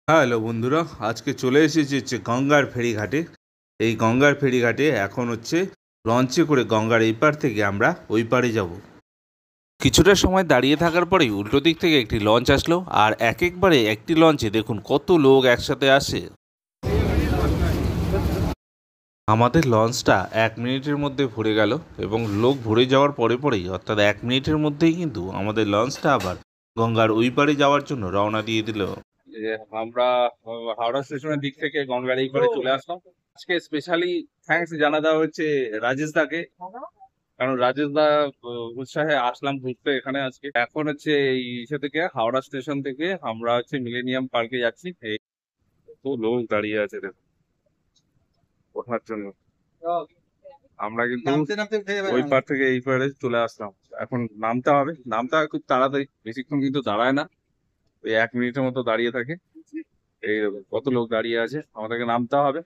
Hello বন্ধুরা, আজকে চলে এসেছি গঙ্গার ফেরিঘাটে। এই গঙ্গার ফেরিঘাটে এখন লঞ্চে করে গঙ্গার এই পার থেকে আমরা ওই পারে যাব। কিছুটা সময় দাঁড়িয়ে থাকার পরেই উল্টো দিক থেকে একটি লঞ্চ আসলো, আর একবারে একটি লঞ্চে দেখুন কত লোক একসাথে আসে। আমাদের লঞ্চটা 1 মিনিটের মধ্যে ভরে গেল, এবং লোক ভরে যাওয়ার পরেই অর্থাৎ 1 মিনিটের মধ্যেই কিন্তু আমাদের লঞ্চটা আবার গঙ্গার ওই পারে যাওয়ার জন্য রওনা দিয়ে দিল। যে আমরা হাওড়া স্টেশনের দিক থেকে গঙ্গার এই পারে চলে আসলাম। আজকে স্পেশালি থ্যাঙ্কস জানা দেওয়া হচ্ছে রাজেশ দাকে, কারণ রাজেশ দা উৎসাহে আসলাম ঘুরতে এখানে। আজকে এখন এই ইসে থেকে হাওড়া স্টেশন থেকে আমরা মিলেনিয়াম পার্কে যাচ্ছি। এই তো লোক দাঁড়িয়ে আছে দেখো ওঠার জন্য। আমরা কিন্তু ওই পার থেকে এই পারে চলে আসলাম। এখন নামতে হবে, নামতে হবে খুব তাড়াতাড়ি, বেশিক্ষণ কিন্তু দাঁড়ায় না, ওই 1 মিনিটের মতো দাঁড়িয়ে থাকে। এই কত লোক দাঁড়িয়ে আছে, আমাদেরকে নামতে হবে।